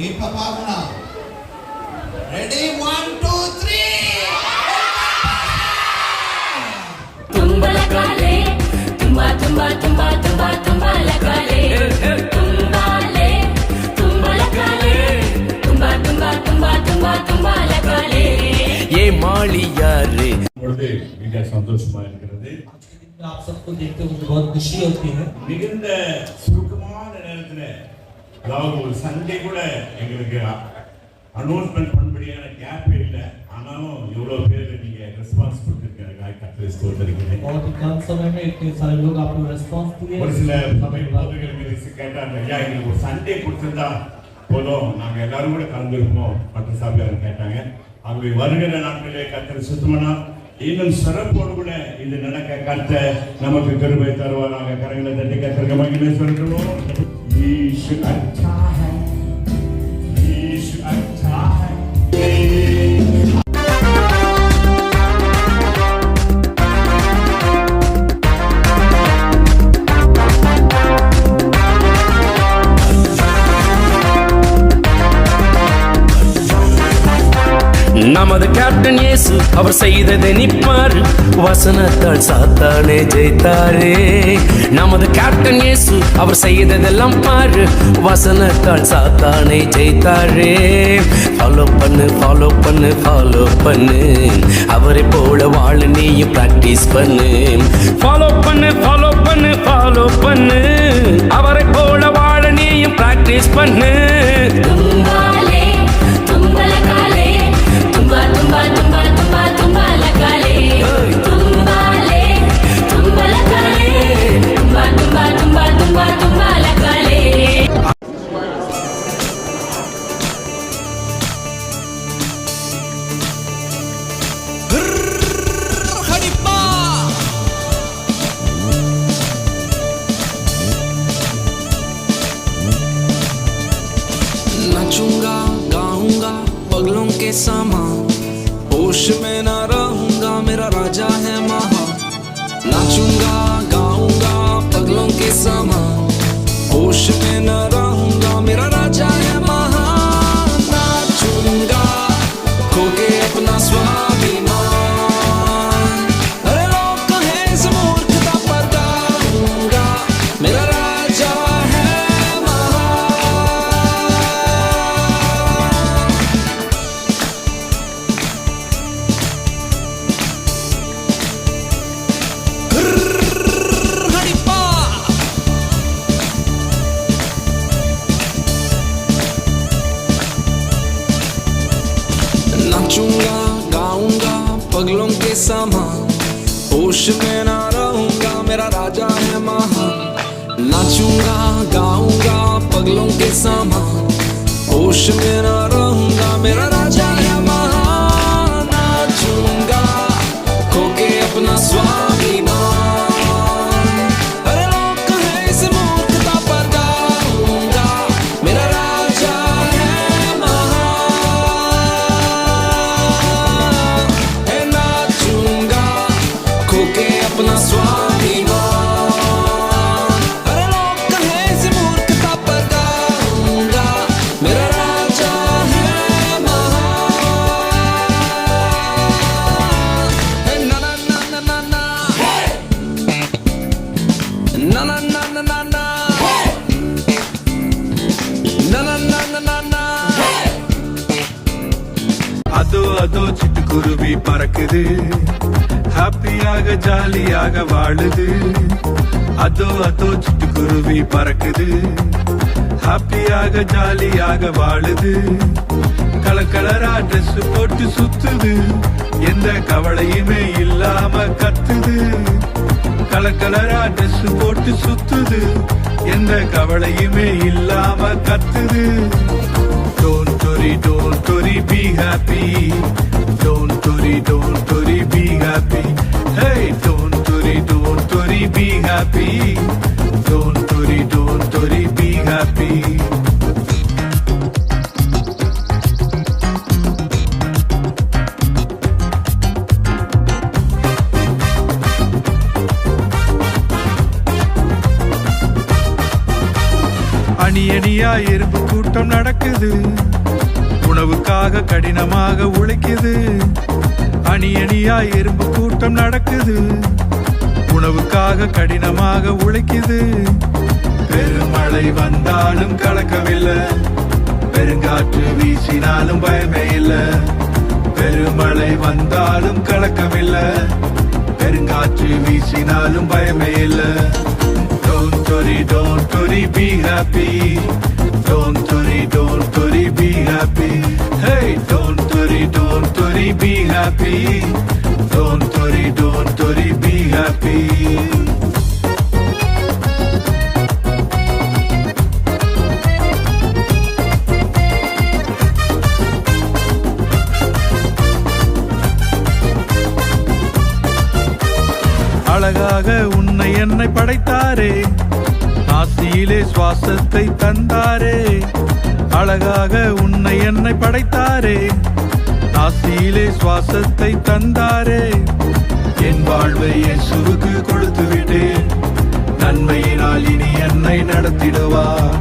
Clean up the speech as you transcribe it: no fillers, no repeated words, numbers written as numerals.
இப்ப பார்க்கலாம். ரெடி 1 2 3 தும்பலகாலே தும்பா தும்பா தும்பா தும்பா தும்பலகாலே தும்பாலே தும்பலகாலே தும்பா தும்பா தும்பா தும்பா தும்பலகாலே ये माली यारे பொழுது மிக சந்தோஷமா இருக்கிறது. आप सबको देखते हुए बहुत खुशी होती है. மிகுந்த சுருக்கமான நேரத்தில் அதாவது ஒரு சண்டே கூட எங்களுக்கு அனௌன்ஸ்மெண்ட் பண்ணபடியான கேப்பே இல்லை. ஆனாலும் இவ்வளோ பேர் நீங்க ரெஸ்பான்ஸ் கொடுத்துருக்காங்க. கர்த்தரை ஸ்தோத்திரிக்கிறேன். बहुत ही कम समय में इतने सारे लोग आपको रेस्पॉन्स दिए. ஒரு சில சபை போதகர்கள் மீது கேட்டாங்க, ஐயா எங்களுக்கு ஒரு சண்டே கொடுத்திருந்தா போதும், நாங்க எல்லாரும் கூட கலந்துருப்போம் மற்ற சபையார் கேட்டாங்க. ஆகவே வருகிற நாட்களிலே கர்த்தரை சுத்தமனா இன்னும் சிறப்போடு கூட இது நடக்க கர்த்தர் நமக்கு கிருபை தருவாராக. கரங்களை தட்டி கர்த்தருக்கு மகிமை சொல்றோம். ஈசு अच्छा है, ஈசு अच्छा है. நமது கேப்டன் இயேசு அவர் செய்ததை நிப்பார், வசனத்தால் சாத்தானே ஜெயித்தாரே. நமது கேப்டன் இயேசு அவர் செய்ததெல்லாம் பாரு, வசனத்தால் சாத்தானே ஜெயித்தாரே. ஃபாலோ பண்ணு ஃபாலோ பண்ணு ஃபாலோ பண்ணு, அவரை போல வாழ நீயும் பிராக்டிஸ் பண்ணு. ஃபாலோ பண்ணு ஃபாலோ பண்ணு ஃபாலோ பண்ணு, அவரை போல வாழ நீயும் பிராக்டிஸ் பண்ணு. தும்பாலே தும்பலகாலே தும்பா தும்பா தும்பா தும்பா தும்பலகாலே தும்பாலே தும்பலகாலே தும்பா தும்பா தும்பா தும்பா தும்பலகாலே. नाचूंगा गाऊंगा पगलों के समान, होश में ना रहूंगा मेरा राजा है महान. नाचूंगा गाऊंगा पगलों के समान, होश में ना रहूंगा मेरा राजा है महान. नाचूंगा खो के अपना स्वाभिमान, अरे लोग कहे इस मूर्खता पर गाऊंगा मेरा राजा है नाचूंगा गाऊंगा पगलों के समान, होश में ना रहूंगा मेरा राजा है महान. नाचूंगा गाऊंगा पगलों के समान, होश में ना रहूंगा मेरा राजा है महान. नाचूंगा खो के अपना स्वाभिमान, अरे लोग कहे इस मूर्खता पर गाऊंगा मेरा राजा है महान. नाचूंगा खो के अपना स्वाभिमान, अरे लोग कहे इस मूर्खता पर गाऊंगा मेरा राजा है महान. ना ना ना ना ना ना ना ना ना ना ना ना ना ना ना ना ना. அதோ அதோ சிட்டுக்குருவி பறக்குது, ஹாப்பியாக ஜாலியாக வாழுது. அதோ அதோ சிட்டுக்குருவி பறக்குது, ஹாப்பியாக ஜாலியாக வாழுது. கலர் கலரா ட்ரெஸ் போட்டு சுத்துது, எந்த கவலையுமே இல்லாம கத்துது. கலர் கலரா ட்ரெஸ் போட்டு சுத்துது, எந்த கவலையுமே இல்லாம கத்துது. Don't worry, be happy. Don't worry, be happy. Hey, don't worry, be happy. Don't worry, be happy. அணி அணியா எறும்பு கூட்டம் நடக்குது, உணவுக்காக கடினமாக உழைக்குது. அணி அணியா எறும்பு கூட்டம் நடக்குது, உணவுக்காக கடினமாக உழைக்குது. பெருமழை வந்தாலும் கலக்கமில்லை, பெருங்காற்று வீசினாலும் பயமே இல்லை. பெருமழை வந்தாலும் கலக்கமில்லை, பெருங்காற்று வீசினாலும் பயமே இல்லை. Don't worry, be happy. Don't worry, be happy. Hey, don't worry, be happy. Don't worry, be happy. அழகாக உன்னை என்னை படைத்தாரே, நாசியிலே சுவாசத்தை தந்தாரே. அழகாக உன்னை என்னை படைத்தாரே, நாசியிலே சுவாசத்தை தந்தாரே. என் வாழ்வை இயேசுவுக்கு கொடுத்து விட்டேன், நன்மையினால் இனி என்னை நடத்திடுவார்.